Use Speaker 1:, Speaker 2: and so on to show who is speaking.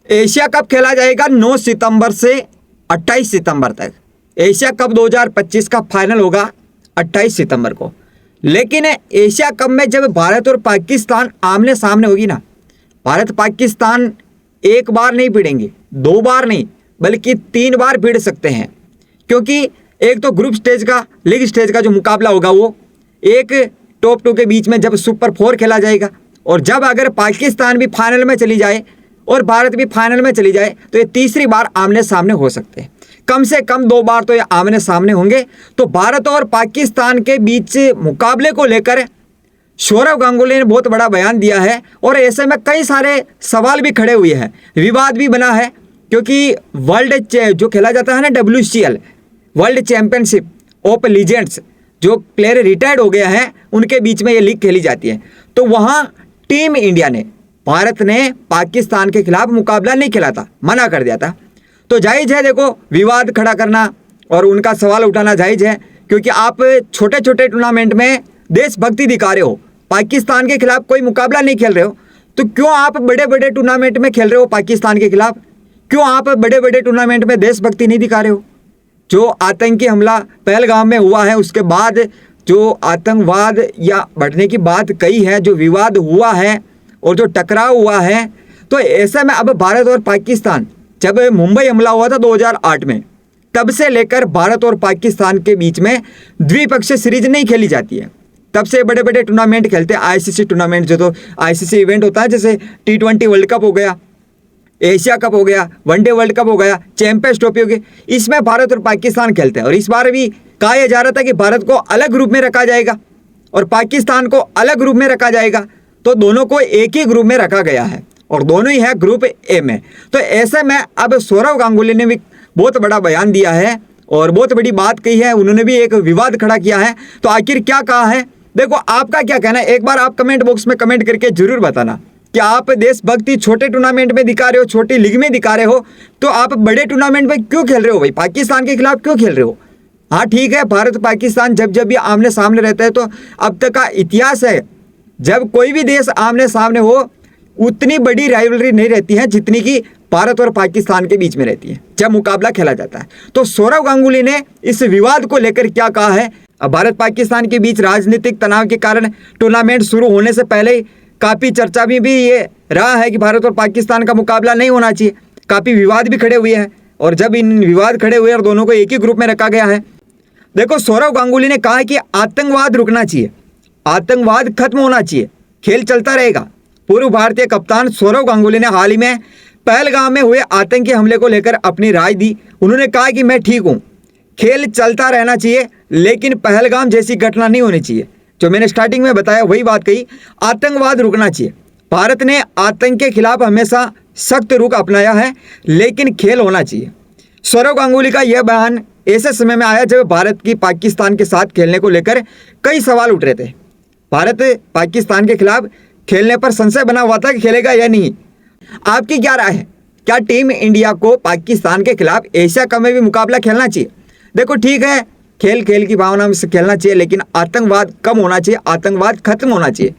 Speaker 1: Asia cup खेला जाएगा 9 सितंबर से 28 सितंबर तक। एशिया कप 2025 का फाइनल होगा 28 सितंबर को। लेकिन एशिया कप में जब भारत और पाकिस्तान आमने सामने होगी ना, भारत पाकिस्तान एक बार नहीं भिड़ेंगे, 2 बार नहीं बल्कि 3 बार भिड़ सकते हैं। क्योंकि एक तो ग्रुप स्टेज का, लीग स्टेज का जो मुकाबला होगा वो एक टॉप 2 के बीच में जब सुपर 4 खेला जाएगा, और जब अगर पाकिस्तान भी फाइनल में चली जाए और भारत भी फाइनल में चली जाए तो ये तीसरी बार आमने सामने हो सकते हैं। कम से कम 2 बार तो ये आमने सामने होंगे। तो भारत और पाकिस्तान के बीच मुकाबले को लेकर सौरव गांगुली ने बहुत बड़ा बयान दिया है, और ऐसे में कई सारे सवाल भी खड़े हुए हैं, विवाद भी बना है। क्योंकि वर्ल्ड जो खेला जाता है ना, WCL world championship of legends, जो प्लेयर रिटायर्ड हो गया है उनके बीच में ये लीग खेली जाती है। तो वहाँ टीम इंडिया ने, भारत ने पाकिस्तान के खिलाफ मुकाबला नहीं खेला था, मना कर दिया था। तो जायज़ है, देखो विवाद खड़ा करना और उनका सवाल उठाना जायज़ है। क्योंकि आप छोटे छोटे टूर्नामेंट में देशभक्ति दिखा रहे हो, पाकिस्तान के खिलाफ कोई मुकाबला नहीं खेल रहे हो, तो क्यों आप बड़े बड़े टूर्नामेंट में खेल रहे हो पाकिस्तान के खिलाफ? क्यों आप बड़े बड़े टूर्नामेंट में देशभक्ति नहीं दिखा रहे हो? जो आतंकी हमला पहलगाम में हुआ है, उसके बाद जो आतंकवाद या बढ़ने की बात कही है, जो विवाद हुआ है और जो टकराव हुआ है, तो ऐसे में अब भारत और पाकिस्तान, जब मुंबई हमला हुआ था 2008 में, तब से लेकर भारत और पाकिस्तान के बीच में द्विपक्षीय सीरीज नहीं खेली जाती है। तब से बड़े बड़े टूर्नामेंट खेलते हैं, ICC टूर्नामेंट, जो तो ICC इवेंट होता है, जैसे T20 वर्ल्ड कप हो गया, एशिया कप हो गया, वनडे वर्ल्ड कप हो गया, चैंपियंस ट्रॉफी हो गई, इसमें भारत और पाकिस्तान खेलते हैं। और इस बार भी कहा जा रहा था कि भारत को अलग ग्रुप में रखा जाएगा और पाकिस्तान को अलग ग्रुप में रखा जाएगा, तो दोनों को एक ही ग्रुप में रखा गया है और दोनों ही है ग्रुप ए में। तो ऐसे में अब सौरव गांगुली ने भी बहुत बड़ा बयान दिया है और बहुत बड़ी बात कही है, उन्होंने भी एक विवाद खड़ा किया है। तो आखिर क्या कहा है, देखो आपका क्या कहना है, एक बार आप कमेंट बॉक्स में कमेंट करके जरूर बताना कि आप देशभक्ति छोटे टूर्नामेंट में दिखा रहे हो, छोटी लीग में दिखा रहे हो, तो आप बड़े टूर्नामेंट में क्यों खेल रहे हो भाई, पाकिस्तान के खिलाफ क्यों खेल रहे हो? हाँ ठीक है, भारत पाकिस्तान जब जब भी आमने सामने रहता है, तो अब तक का इतिहास है, जब कोई भी देश आमने सामने हो उतनी बड़ी राइवलरी नहीं रहती है जितनी कि भारत और पाकिस्तान के बीच में रहती है जब मुकाबला खेला जाता है। तो सौरव गांगुली ने इस विवाद को लेकर क्या कहा है, अब भारत पाकिस्तान के बीच राजनीतिक तनाव के कारण टूर्नामेंट शुरू होने से पहले काफ़ी चर्चा भी ये रहा है कि भारत और पाकिस्तान का मुकाबला नहीं होना चाहिए, काफ़ी विवाद भी खड़े हुए हैं, और जब इन विवाद खड़े हुए और दोनों को एक ही ग्रुप में रखा गया है। देखो सौरव गांगुली ने कहा है कि आतंकवाद रुकना चाहिए, आतंकवाद खत्म होना चाहिए, खेल चलता रहेगा। पूर्व भारतीय कप्तान सौरव गांगुली ने हाल ही में पहलगाम में हुए आतंकी हमले को लेकर अपनी राय दी। उन्होंने कहा कि मैं ठीक हूँ, खेल चलता रहना चाहिए, लेकिन पहलगाम जैसी घटना नहीं होनी चाहिए। जो मैंने स्टार्टिंग में बताया वही बात कही, आतंकवाद रुकना चाहिए। भारत ने आतंक के खिलाफ हमेशा सख्त रुख अपनाया है, लेकिन खेल होना चाहिए। सौरव गांगुली का यह बयान ऐसे समय में आया जब भारत की पाकिस्तान के साथ खेलने को लेकर कई सवाल उठ रहे थे। भारत पाकिस्तान के खिलाफ खेलने पर संशय बना हुआ था कि खेलेगा या नहीं। आपकी क्या राय है, क्या टीम इंडिया को पाकिस्तान के खिलाफ एशिया कप में भी मुकाबला खेलना चाहिए? देखो ठीक है, खेल खेल की भावना में से खेलना चाहिए, लेकिन आतंकवाद कम होना चाहिए, आतंकवाद खत्म होना चाहिए।